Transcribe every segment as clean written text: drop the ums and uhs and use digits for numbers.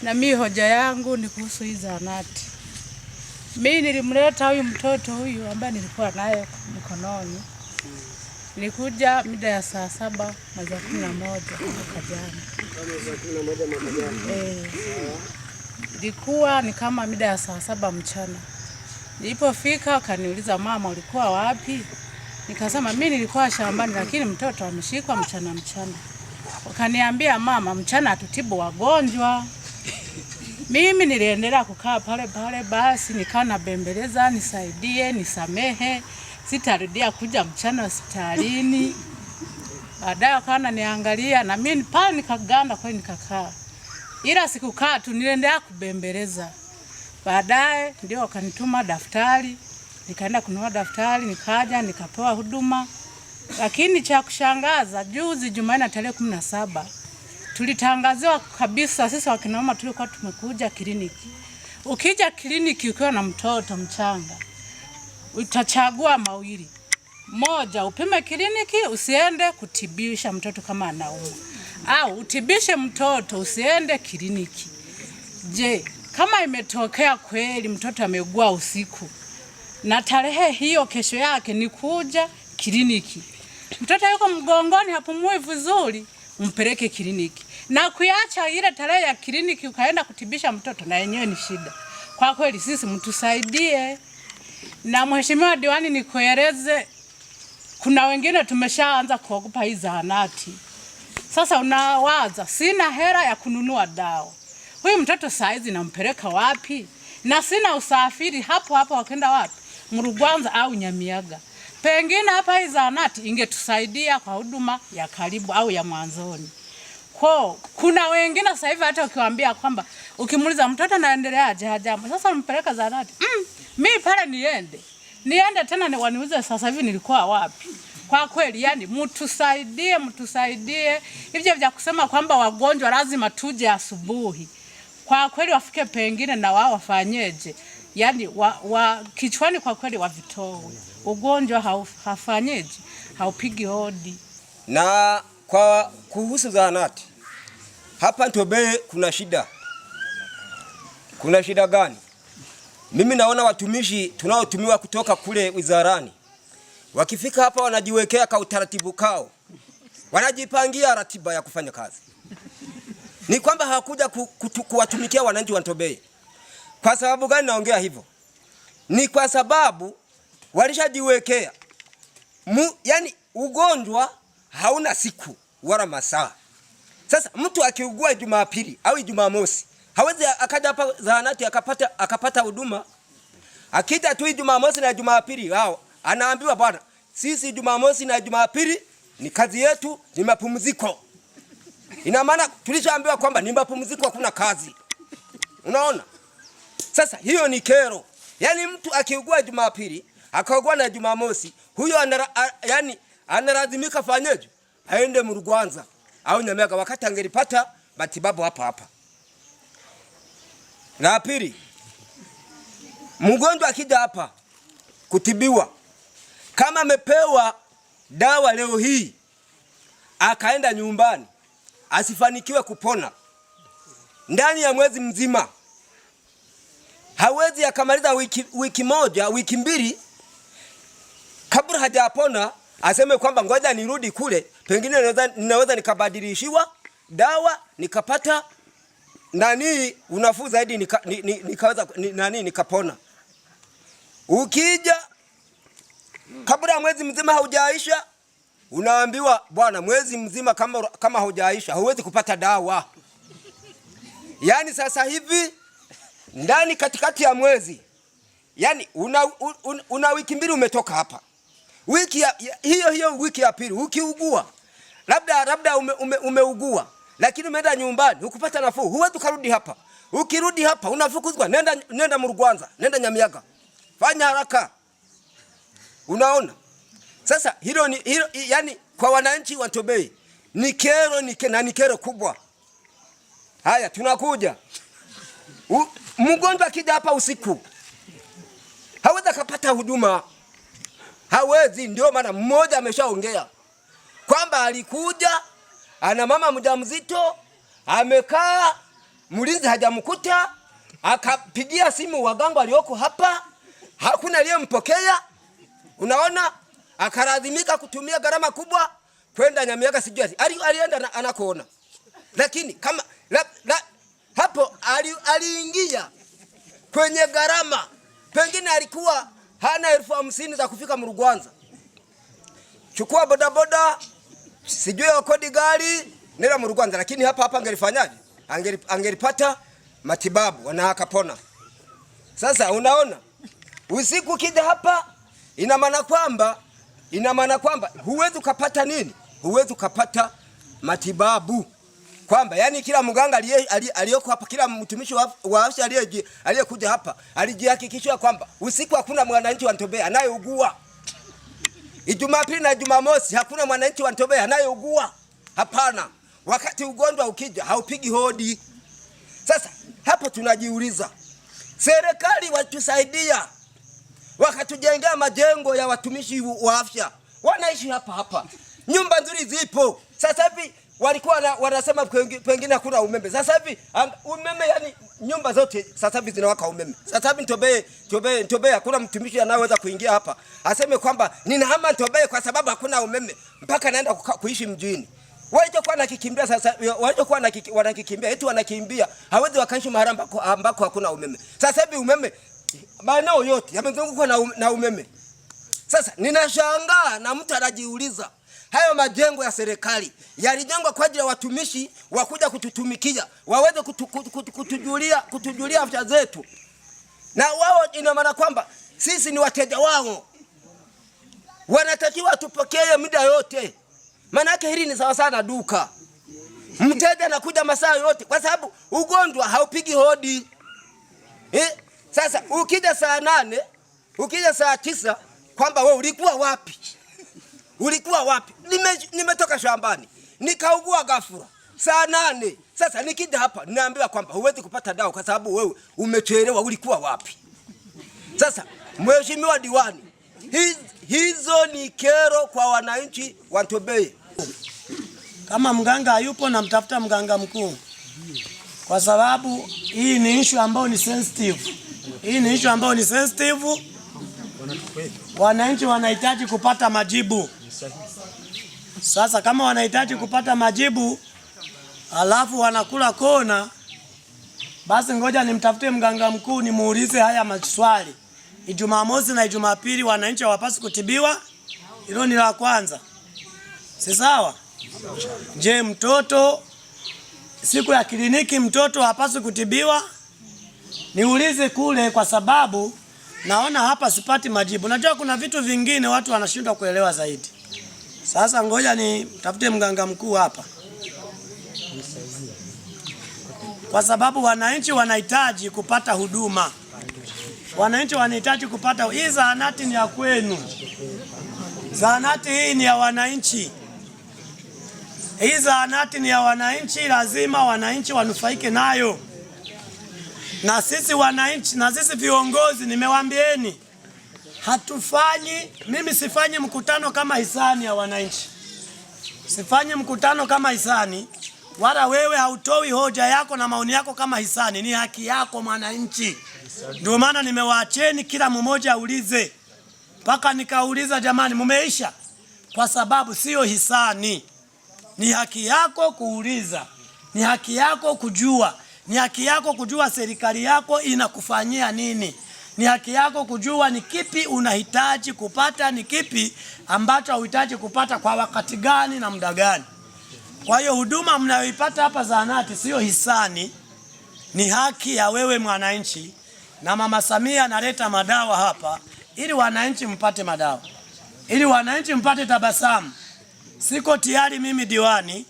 Na mimi hoja yangu ni kuhusu hii zahanati. Mimi nilimleta huyu mtoto huyu ambaye nilikuwa naye mkononi. Nilikuja mida ya saa 7 mwezi wa 11 mwaka jana. Ilikuwa ni kama mida ya saa 7 mchana. Nilipofika akaniuliza, mama ulikuwa wapi? Nikasema mimi nilikuwa shambani lakini mtoto ameshikwa mchana. Wakaniambia, mama mchana atutibu wagonjwa. Mimi niliendelea kukaa pale basi nikana bembeleza, nisaidie, nisamehe, sitarudia kuja mchana hospitalini. Baadaye kana niangalia na mimi pale nikaganda kwa nikakaa. Ila sikukaa tu, niliendelea kubembeleza. Baadaye ndio wakanituma daftari, nikaenda kununua daftari, nikaja nikapewa huduma. Lakini cha kushangaza juzi Jumanne tarehe 17 tulitangaziwa kabisa sisi wakina mama tulikuwa tumekuja kliniki. Ukija kliniki ukiwa na mtoto mchanga, utachagua mawili. Moja, upime kliniki usiende kutibisha mtoto kama anaumwa. Au utibishe mtoto usiende kliniki. Je, kama imetokea kweli mtoto ameugua usiku na tarehe hiyo kesho yake ni kuja kliniki, mtoto yuko mgongoni hapumui vizuri, umpeleke kliniki. Na kuacha ile tarehe ya kliniki ukaenda kutibisha mtoto na yenyewe ni shida. Kwa kweli sisi mtusaidie. Na mheshimiwa diwani, nikueleze, kuna wengine tumeshaanza kuogopa hii zahanati. Sasa unawaza sina hela ya kununua dawa. Huyu mtoto saizi nampeleka wapi? Na sina usafiri hapo wakenda wapi? Murugwanza au Nyamiyaga. Pengine hapa hii zahanati ingetusaidia kwa huduma ya karibu au ya mwanzoni. Kuna wengine sasa hivi hata ukiwaambia kwamba ukimuuliza mtoto anaendeleaje hajambo, sasa mpeleka zahanati. Mimi pale niende tena waniulize sasa hivi nilikuwa wapi? Kwa kweli yani mtusaidie. Hivyo vya kusema kwamba wagonjwa lazima tuje asubuhi, kwa kweli wafike pengine na wao wafanyeje? Yani kichwani kwa kweli wavitoe. Ugonjwa hafanyeje? Haupigi hodi. Na kwa kuhusu zahanati hapa Ntobeye kuna shida. Kuna shida gani? Mimi naona watumishi tunaotumiwa kutoka kule wizarani wakifika hapa wanajiwekea kwa utaratibu kao, wanajipangia ratiba ya kufanya kazi. Ni kwamba hawakuja kuwatumikia wananchi wa Ntobeye. Kwa sababu gani naongea hivyo? Ni kwa sababu walishajiwekea yani ugonjwa hauna siku wala masaa. Sasa mtu akiugua Jumapili au Jumamosi hawezi akaja hapa zahanati akapata huduma. Akija tu Jumamosi na Jumapili hao anaambiwa, bwana sisi Jumamosi na Jumapili ni kazi yetu, ni mapumziko. Ina maana tulishaambiwa kwamba ni mapumziko, hakuna kazi. Unaona? Sasa hiyo ni kero. Yani mtu akiugua Jumapili akaugua na Jumamosi, huyo analazimika fanyeje? Aende Murugwanza au Nyamiyaga wakati angelipata matibabu hapa. La pili, mgonjwa akija hapa kutibiwa, kama amepewa dawa leo hii akaenda nyumbani asifanikiwe kupona ndani ya mwezi mzima, hawezi akamaliza wiki moja, wiki mbili kabla hajapona aseme kwamba ngoja nirudi kule, pengine ninaweza nikabadilishiwa dawa nikapata unafuu zaidi nikaweza nikapona. Ukija kabla mwezi mzima haujaisha unaambiwa, bwana mwezi mzima kama haujaisha huwezi kupata dawa. Yani sasa hivi ndani katikati ya mwezi, yani una wiki mbili umetoka hapa. Wiki hiyo wiki ya pili ukiugua, labda umeugua lakini umeenda nyumbani ukupata nafuu, huwezi kurudi hapa. Ukirudi hapa unafukuzwa, nenda Murugwanza, nenda Nyamiyaga. Fanya haraka. Unaona? Sasa hilo yani kwa wananchi wa Ntobeye ni kero, ni kero kubwa. Haya, tunakuja. Mgonjwa akija hapa usiku hawezi kupata huduma. Hawezi. Ndio maana mmoja ameshaongea kwamba alikuja ana mama mjamzito amekaa mlinzi hajamkuta, akapigia simu waganga walioko hapa, hakuna aliyempokea. Unaona, akaradhimika kutumia gharama kubwa kwenda Nyamiaga, sijui alienda anakoona. Lakini kama hapo aliingia kwenye gharama, pengine alikuwa hana 50,000 za kufika Murugwanza. Chukua bodaboda, sijui kodi gari, nenda Murugwanza. Lakini hapa angelifanyaje? Angelipata matibabu na akapona. Sasa unaona, usiku kija hapa, ina maana kwamba huwezi kupata nini? Huwezi kupata matibabu. Kwamba yani kila mganga aliyoko hapa, kila mtumishi wa afya aliyekuja hapa alijihakikishia kwamba usiku hakuna mwananchi wa Ntobeye anayeugua. Jumapili na Jumamosi hakuna mwananchi wa Ntobeye anayeugua. Hapana. Wakati ugonjwa ukija haupigi hodi. Sasa hapo tunajiuliza, serikali watusaidia wakatujengea majengo ya watumishi wa afya. Wanaishi hapa. Nyumba nzuri zipo. Sasa hivi walikuwa wanasema pengine hakuna umeme. Sasa hivi umeme, yani nyumba zote sasa hivi zinawaka umeme. Sasa hivi Ntobeye hakuna mtumishi anayeweza kuingia hapa aseme kwamba ninahama Ntobeye kwa sababu hakuna umeme, mpaka naenda kuishi mjini. Walichokuwa nakikimbia sasa, wanakikimbia eti wanakimbia, hawezi wakaishi mahali ambako hakuna umeme. Sasa hivi umeme maeneo yote yamezungukwa na umeme. Sasa ninashangaa na mtu anajiuliza, hayo majengo ya serikali yalijengwa kwa ajili ya watumishi wakuja kututumikia, waweze kutujulia afya zetu. Na wao ina maana kwamba sisi ni wateja wao. Wanatakiwa tupokee muda yote. Manake hili ni sawa sana duka. Mteja anakuja masaa yote kwa sababu ugonjwa haupigi hodi. Sasa ukija saa 8, ukija saa 9 kwamba wewe ulikuwa wapi? Ulikuwa wapi? Nimetoka shambani, nikaugua ghafla saa 8. Sasa nikija hapa ninaambiwa kwamba huwezi kupata dawa kwa sababu wewe umechelewa. Ulikuwa wapi? Sasa Mheshimiwa Diwani, hizo ni kero kwa wananchi wa Ntobeye. Kama mganga hayupo, namtafuta mganga mkuu, kwa sababu hii ni issue ambayo ni sensitive. Wananchi wanahitaji kupata majibu. Sasa kama wanahitaji kupata majibu alafu wanakula kona, basi ngoja nimtafute mganga mkuu nimuulize haya maswali. Jumamosi na Jumapili wananchi hawapaswi kutibiwa? Hilo ni la kwanza. Si sawa? Je, mtoto siku ya kliniki mtoto hapaswi kutibiwa? Niulize kule, kwa sababu naona hapa sipati majibu. Najua kuna vitu vingine watu wanashindwa kuelewa zaidi. Sasa ngoja nitafute mganga mkuu hapa, kwa sababu wananchi wanahitaji kupata huduma. Wananchi wanahitaji kupata. Hii zahanati ni ya kwenu. Zahanati hii ni ya wananchi. Hii zahanati ni ya wananchi, lazima wananchi wanufaike nayo. Na sisi wananchi, na sisi viongozi, nimewaambieni mimi sifanyi mkutano kama hisani ya wananchi. Sifanyi mkutano kama hisani, wala wewe hautoi hoja yako na maoni yako kama hisani. Ni haki yako mwananchi. Ndio maana nimewaacheni kila mmoja aulize. Paka nikauliza, jamani mumeisha? Kwa sababu sio hisani. Ni haki yako kuuliza. Ni haki yako kujua. Ni haki yako kujua serikali yako inakufanyia nini. Ni haki yako kujua ni kipi unahitaji kupata, ni kipi ambacho unahitaji kupata kwa wakati gani na muda gani. Kwa hiyo huduma mnayoipata hapa zahanati sio hisani, ni haki ya wewe mwananchi. Na Mama Samia analeta madawa hapa ili wananchi mpate madawa, ili wananchi mpate tabasamu. Siko tayari mimi diwani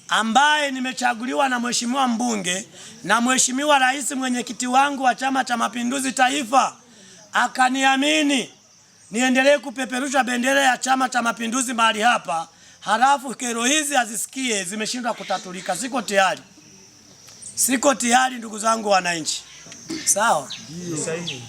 ambaye nimechaguliwa na mheshimiwa mbunge na mheshimiwa rais, mwenyekiti wangu wa Chama cha Mapinduzi Taifa, akaniamini niendelee kupeperusha bendera ya Chama cha Mapinduzi mahali hapa, halafu kero hizi azisikie zimeshindwa kutatulika. Siko tayari ndugu zangu wananchi. Sawa? Sahihi.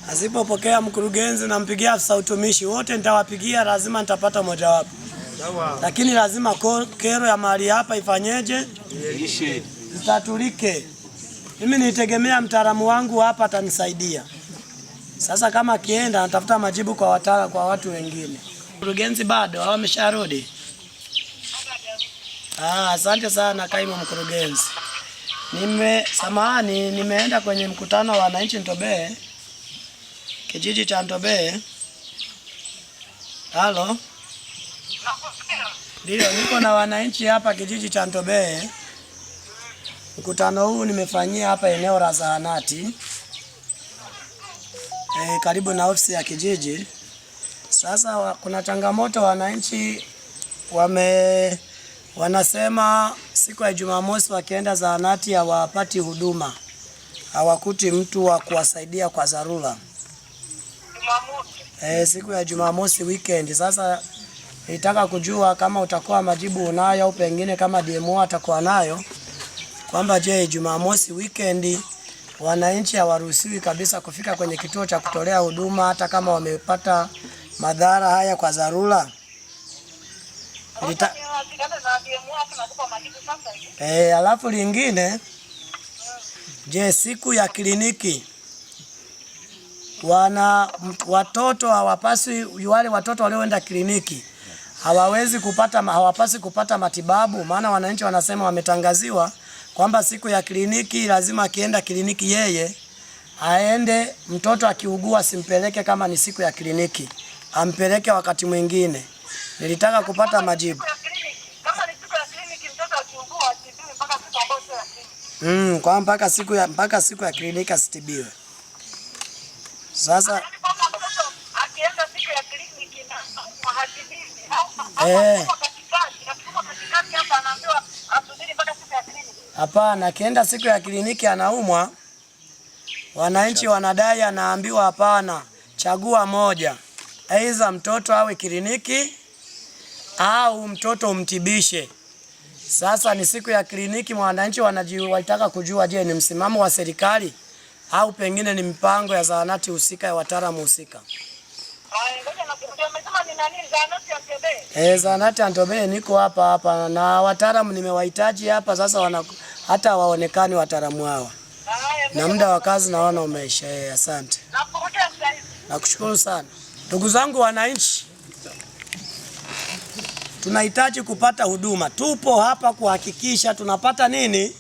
Asipopokea mkurugenzi nampigia afisa utumishi, wote nitawapigia, lazima nitapata mojawapo. Lakini lazima kero ya mahali hapa ifanyeje? Itatulike. Mimi nitegemea mtaalamu wangu hapa atanisaidia. Sasa kama kienda natafuta majibu kwa watu wengine. Mkurugenzi bado au amesharudi? Asante sana kaimu mkurugenzi. Samahani, nimeenda kwenye mkutano wa wananchi Ntobeye. Kijiji cha Ntobeye. Halo? Ndio, niko na wananchi hapa kijiji cha Ntobeye. Mkutano huu nimefanyia hapa eneo la zahanati. Karibu na ofisi ya kijiji. Sasa kuna changamoto, wananchi wanasema siku ya Jumamosi wakienda zahanati hawapati huduma. Hawakuti mtu wa kuwasaidia kwa dharura. Siku ya Jumamosi weekend. Sasa nitaka kujua kama utakuwa majibu unayo au pengine kama DMO atakuwa nayo, kwamba je, Jumamosi weekend wananchi hawaruhusiwi kabisa kufika kwenye kituo cha kutolea huduma hata kama wamepata madhara haya kwa dharura. Alafu lingine, je, siku ya kliniki watoto hawapasi, wale watoto walioenda kliniki hawapasi kupata matibabu? Maana wananchi wanasema wametangaziwa kwamba siku ya kliniki lazima akienda kliniki yeye aende, mtoto akiugua simpeleke kama ni siku ya kliniki, ampeleke wakati mwingine. Nilitaka kupata majibu. Kama ni siku ya kliniki mtoto akiugua atibiwe mpaka siku ambayo sio ya kliniki. Kwa mpaka siku ya kliniki asitibiwe. Sasa akienda siku ya kliniki na hatibiwi katikati hapa anaambiwa asubiri mpaka siku ya kliniki. Hapana, akienda siku ya kliniki anaumwa, wananchi wanadai anaambiwa hapana, chagua moja. Aidha mtoto awe kliniki au mtoto umtibishe. Sasa ni siku ya kliniki, wananchi wanataka kujua, je, ni msimamo wa serikali au pengine ni mpango ya zahanati husika ya wataalamu husika. Zahanati ya Ntobeye niko hapa na wataalamu nimewahitaji hapa. Sasa hata waonekani wataalamu hawa, na muda wa kazi naona umeisha. Asante. Nakushukuru sana. Ndugu zangu wananchi, tunahitaji kupata huduma. Tupo hapa kuhakikisha tunapata nini?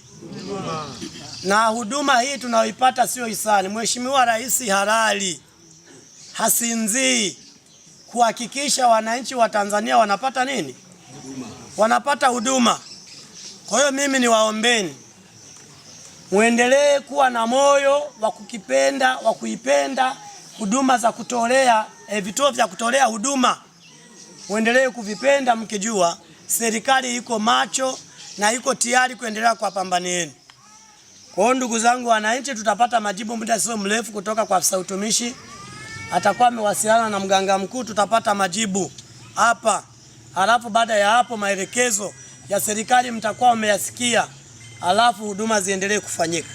Na huduma hii tunaoipata sio hisani. Mheshimiwa Rais halali hasinzii kuhakikisha wananchi wa Tanzania wanapata nini? Wanapata huduma. Kwa hiyo mimi niwaombeni muendelee kuwa na moyo wa kuipenda huduma za kutolea vituo vya kutolea huduma. Muendelee kuvipenda mkijua serikali iko macho na iko tayari kuendelea kuwapambanieni. Kwa hiyo ndugu zangu wananchi, tutapata majibu muda sio mrefu kutoka kwa afisa utumishi. Atakuwa amewasiliana na mganga mkuu, tutapata majibu hapa. Alafu baada ya hapo maelekezo ya serikali mtakuwa mmeyasikia. Alafu huduma ziendelee kufanyika.